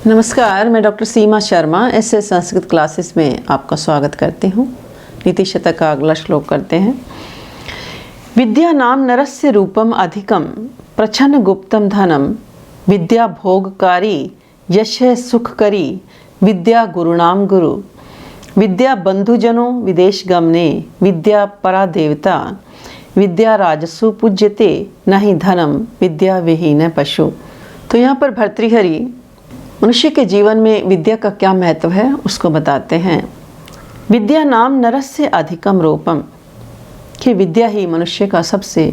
नमस्कार, मैं डॉक्टर सीमा Sharma SS Sanskrit classes में आपका स्वागत करती हूँ। नीति शतक का अगला श्लोक करते हैं। विद्या नाम नरस्य रूपम अधिकम प्रच्छन्न गुप्तम धनम विद्या भोगकारी यश सुखकरी विद्या गुरुणाम गुरु विद्या बंधुजनों विदेश गमने विद्या परा देवता विद्या राजसु पूज्यते नहीं धनम विद्या विहीन पशु। तो यहाँ पर भर्तृहरि मनुष्य के जीवन में विद्या का क्या महत्व है उसको बताते हैं। विद्या नाम नरस्य अधिकम रूपम, कि विद्या ही मनुष्य का सबसे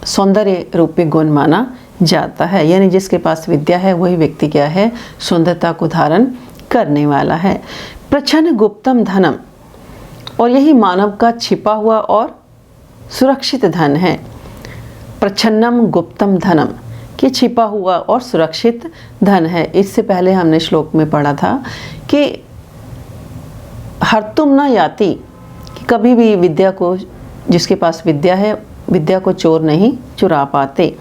सौंदर्य रूपी गुण माना जाता है। यानी जिसके पास विद्या है वही व्यक्ति क्या है, सुंदरता को धारण करने वाला है। प्रच्छन्न गुप्तम धनम, और यही मानव का छिपा हुआ और सुरक्षित धन है। प्रच्छन्नम गुप्तम धनम, कि छिपा हुआ और सुरक्षित धन है। इससे पहले हमने श्लोक में पढ़ा था कि हर्तुम न याति, कि कभी भी विद्या को, जिसके पास विद्या है, विद्या को चोर नहीं चुरा पाते।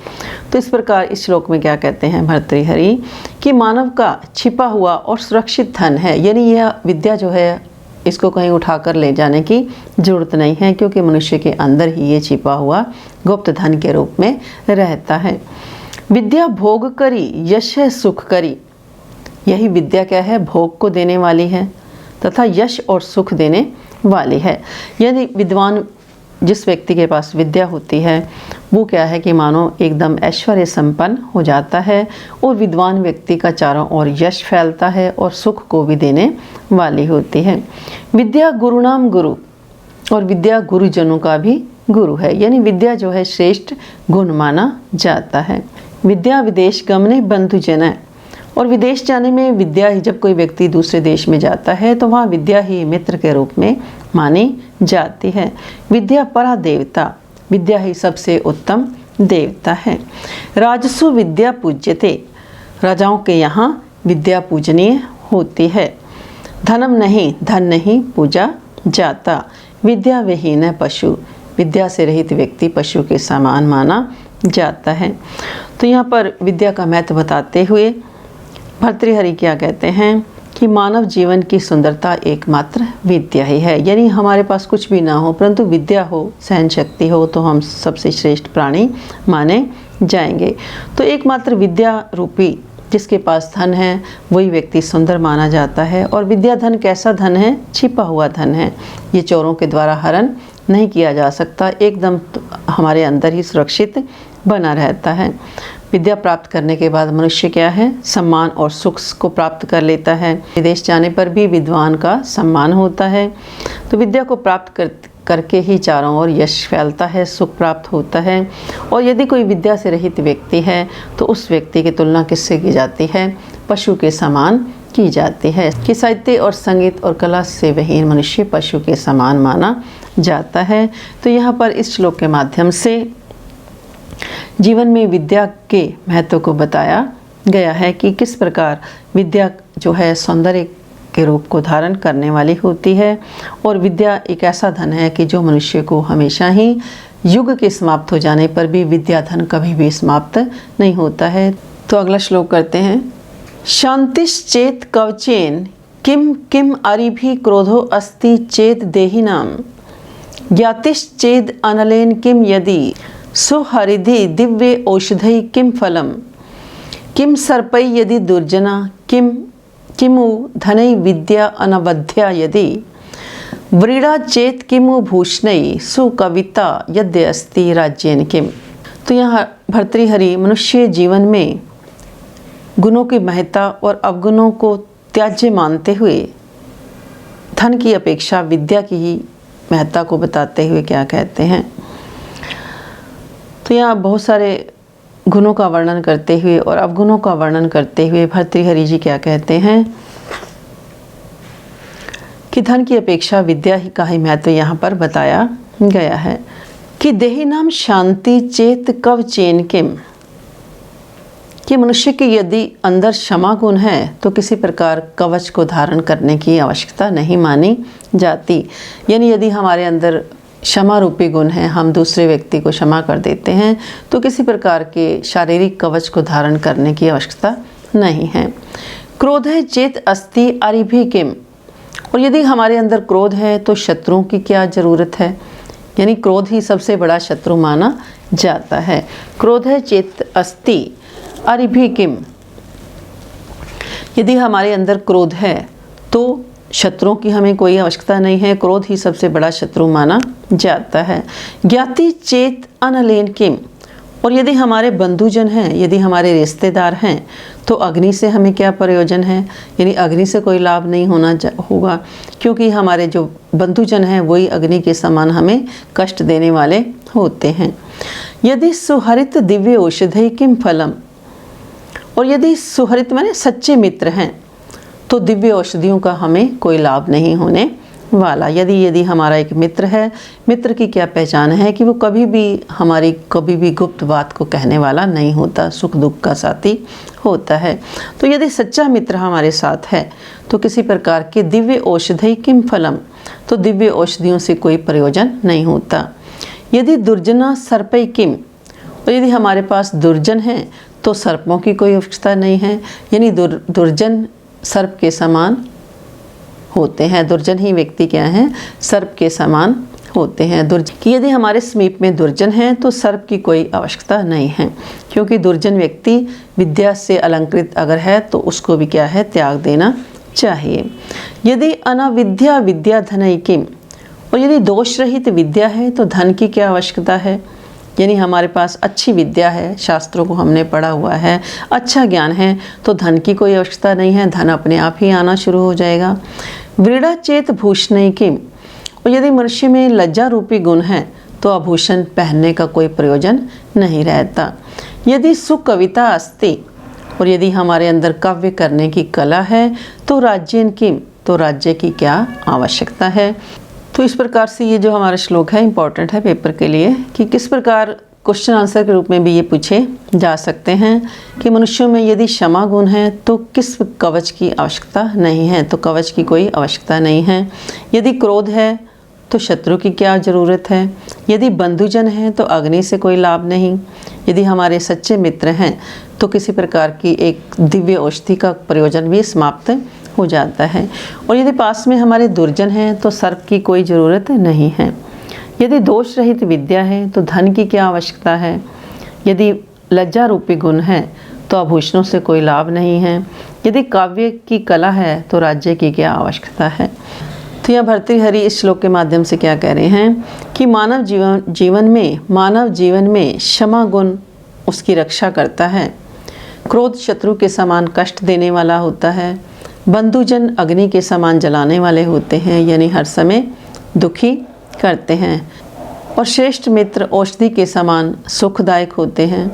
तो इस प्रकार इस श्लोक में क्या कहते हैं भर्तृहरि कि मानव का छिपा हुआ और सुरक्षित धन है। यानी यह विद्या जो है इसको कहीं उठाकर ले जाने की जरूरत नहीं है, क्योंकि मनुष्य के अंदर ही ये छिपा हुआ गुप्त धन के रूप में रहता है। विद्या भोग करी यश सुख करी, यही विद्या क्या है, भोग को देने वाली है तथा यश और सुख देने वाली है। यानी विद्वान जिस व्यक्ति के पास विद्या होती है वो क्या है कि मानो एकदम ऐश्वर्य संपन्न हो जाता है, और विद्वान व्यक्ति का चारों ओर यश फैलता है और सुख को भी देने वाली होती है। विद्या गुरुनाम गुरु, और विद्या गुरुजनों का भी गुरु है। यानी विद्या जो है श्रेष्ठ गुण माना जाता है। विद्या विदेश गमने बंधुजन है, और विदेश जाने में विद्या ही, जब कोई व्यक्ति दूसरे देश में जाता है तो वहाँ विद्या ही मित्र के रूप में मानी जाती है। विद्या परा देवता, विद्या ही सबसे उत्तम देवता है। राजसु विद्या पूज्यते, राजाओं के यहाँ विद्या पूजनीय होती है। धनम नहीं, धन नहीं पूजा जाता। विद्या विहीन पशु, विद्या से रहित व्यक्ति पशु के समान माना जाता है। तो यहाँ पर विद्या का महत्व बताते हुए भर्तृहरि क्या कहते हैं कि मानव जीवन की सुंदरता एकमात्र विद्या ही है। यानी हमारे पास कुछ भी ना हो परंतु विद्या हो, सहन शक्ति हो, तो हम सबसे श्रेष्ठ प्राणी माने जाएंगे। तो एकमात्र विद्या रूपी जिसके पास धन है वही व्यक्ति सुंदर माना जाता है। और विद्या धन कैसा धन है, छिपा हुआ धन है। ये चोरों के द्वारा हरण नहीं किया जा सकता, एकदम हमारे अंदर ही सुरक्षित बना रहता है। विद्या प्राप्त करने के बाद मनुष्य क्या है, सम्मान और सुख को प्राप्त कर लेता है। विदेश जाने पर भी विद्वान का सम्मान होता है। तो विद्या को प्राप्त करके ही चारों ओर यश फैलता है, सुख प्राप्त होता है। और यदि कोई विद्या से रहित व्यक्ति है तो उस व्यक्ति की तुलना किससे की जाती है, पशु के समान की जाती है। कि साहित्य और संगीत और कला से विहीन मनुष्य पशु के समान माना जाता है। तो यहाँ पर इस श्लोक के माध्यम से जीवन में विद्या के महत्व को बताया गया है कि किस प्रकार विद्या जो है सौंदर्य के रूप को धारण करने वाली होती है। और विद्या एक ऐसा धन है कि जो मनुष्य को हमेशा ही युग के समाप्त हो जाने पर भी विद्या धन कभी भी समाप्त नहीं होता है। तो अगला श्लोक करते हैं। शांतिश्चेत कवचेन किम किम अरिभि क्रोधो अस्ति चेत देहिनाम ज्ञातिश्चेद अनलेन किम यदि सुहरिधि दिव्य औषधि किम फलम किम सर्पै यदि दुर्जना किम किमु धनै विद्या अनवध्या यदि व्रीड़ा चेत किमु भूषणै सुकविता यद्य अस्ति राज्येन किम। तो यहाँ भर्तृहरि मनुष्य जीवन में गुणों की महत्ता और अवगुणों को त्याज्य मानते हुए धन की अपेक्षा विद्या की ही महत्ता को बताते हुए क्या कहते हैं। तो यहाँ बहुत सारे गुणों का वर्णन करते हुए और अवगुणों का वर्णन करते हुए भर्तृहरि जी क्या कहते हैं कि धन की अपेक्षा विद्या ही का ही महत्व यहाँ पर बताया गया है। कि देहि नाम शांति चेत कवचेन किम, कि मनुष्य के यदि अंदर क्षमा गुण है तो किसी प्रकार कवच को धारण करने की आवश्यकता नहीं मानी जाती। यानी यदि हमारे अंदर क्षमा रूपी गुण है, हम दूसरे व्यक्ति को क्षमा कर देते हैं तो किसी प्रकार के शारीरिक कवच को धारण करने की आवश्यकता नहीं है। क्रोध चेत अस्ति अरिभि किम। और यदि हमारे अंदर क्रोध है तो शत्रुओं की क्या ज़रूरत है, यानी क्रोध ही सबसे बड़ा शत्रु माना जाता है। क्रोध चेत अस्ति अरिभि किम, यदि हमारे अंदर क्रोध है तो शत्रुओं की हमें कोई आवश्यकता नहीं है, क्रोध ही सबसे बड़ा शत्रु माना जाता है। ज्ञाति चेत अनलेन किम। और यदि हमारे बंधुजन हैं, यदि हमारे रिश्तेदार हैं, तो अग्नि से हमें क्या प्रयोजन है, यानी अग्नि से कोई लाभ नहीं होगा, क्योंकि हमारे जो बंधुजन हैं वही अग्नि के समान हमें कष्ट देने वाले होते हैं। यदि सुहरित दिव्य औषधि किम फलम। और यदि सुहरित माने सच्चे मित्र हैं तो दिव्य औषधियों का हमें कोई लाभ नहीं होने वाला। यदि हमारा एक मित्र है, मित्र की क्या पहचान है कि वो कभी भी गुप्त बात को कहने वाला नहीं होता, सुख दुख का साथी होता है। तो यदि सच्चा मित्र हमारे साथ है तो किसी प्रकार के दिव्य औषधि किम फलम, तो दिव्य औषधियों से कोई प्रयोजन नहीं होता। यदि दुर्जना सर्पै किम। और यदि हमारे पास दुर्जन है तो सर्पों की कोई आवश्यकता नहीं है, यानी दुर्जन सर्प के समान होते हैं। दुर्जन ही व्यक्ति क्या हैं, सर्प के समान होते हैं। कि यदि हमारे समीप में दुर्जन है तो सर्प की कोई आवश्यकता नहीं है, क्योंकि दुर्जन व्यक्ति विद्या से अलंकृत अगर है तो उसको भी क्या है, त्याग देना चाहिए। यदि अनाविद्या विद्या धन किम। और यदि दोष रहित विद्या है तो धन की क्या आवश्यकता है, यानी हमारे पास अच्छी विद्या है, शास्त्रों को हमने पढ़ा हुआ है, अच्छा ज्ञान है, तो धन की कोई आवश्यकता नहीं है, धन अपने आप ही आना शुरू हो जाएगा। व्रीड़ा चेत भूषण किम। और यदि मनुष्य में लज्जा रूपी गुण है तो आभूषण पहनने का कोई प्रयोजन नहीं रहता। यदि सुकविता अस्ति। और यदि हमारे अंदर काव्य करने की कला है तो राज्यन किम, तो राज्य की क्या आवश्यकता है। तो इस प्रकार से ये जो हमारा श्लोक है इम्पॉर्टेंट है पेपर के लिए, कि किस प्रकार क्वेश्चन आंसर के रूप में भी ये पूछे जा सकते हैं कि मनुष्यों में यदि क्षमा गुण है तो किस कवच की आवश्यकता नहीं है, तो कवच की कोई आवश्यकता नहीं है। यदि क्रोध है तो शत्रु की क्या ज़रूरत है। यदि बंधुजन है तो अग्नि से कोई लाभ नहीं। यदि हमारे सच्चे मित्र हैं तो किसी प्रकार की एक दिव्य औषधि का प्रयोजन भी समाप्त हो जाता है। और यदि पास में हमारे दुर्जन हैं तो सर्प की कोई ज़रूरत नहीं है। यदि दोष रहित विद्या है तो धन की क्या आवश्यकता है। यदि लज्जा रूपी गुण है तो आभूषणों से कोई लाभ नहीं है। यदि काव्य की कला है तो राज्य की क्या आवश्यकता है। तो यह भर्तृहरि इस श्लोक के माध्यम से क्या कह रहे हैं कि मानव जीवन में क्षमा गुण उसकी रक्षा करता है। क्रोध शत्रु के समान कष्ट देने वाला होता है। बंधुजन अग्नि के समान जलाने वाले होते हैं, यानी हर समय दुखी करते हैं। और श्रेष्ठ मित्र औषधि के समान सुखदायक होते हैं।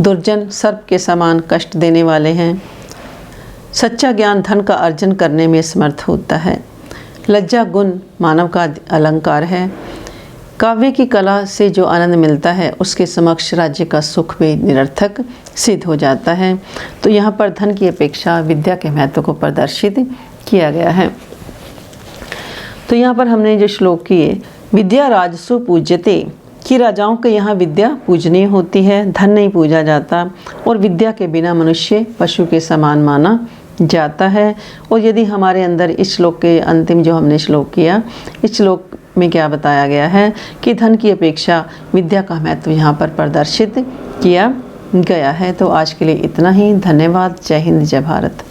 दुर्जन सर्प के समान कष्ट देने वाले हैं। सच्चा ज्ञान धन का अर्जन करने में समर्थ होता है। लज्जा गुण मानव का अलंकार है। काव्य की कला से जो आनंद मिलता है उसके समक्ष राज्य का सुख भी निरर्थक सिद्ध हो जाता है। तो यहाँ पर धन की अपेक्षा विद्या के महत्व को प्रदर्शित किया गया है। तो यहाँ पर हमने जो श्लोक किए, विद्या राजसु पूज्यते, कि राजाओं के यहाँ विद्या पूजनीय होती है, धन नहीं पूजा जाता। और विद्या के बिना मनुष्य पशु के समान माना जाता है। और यदि हमारे अंदर इस श्लोक के अंतिम जो हमने श्लोक किया, इस श्लोक में क्या बताया गया है कि धन की अपेक्षा विद्या का महत्व यहाँ पर प्रदर्शित किया गया है। तो आज के लिए इतना ही। धन्यवाद। जय हिंद, जय भारत।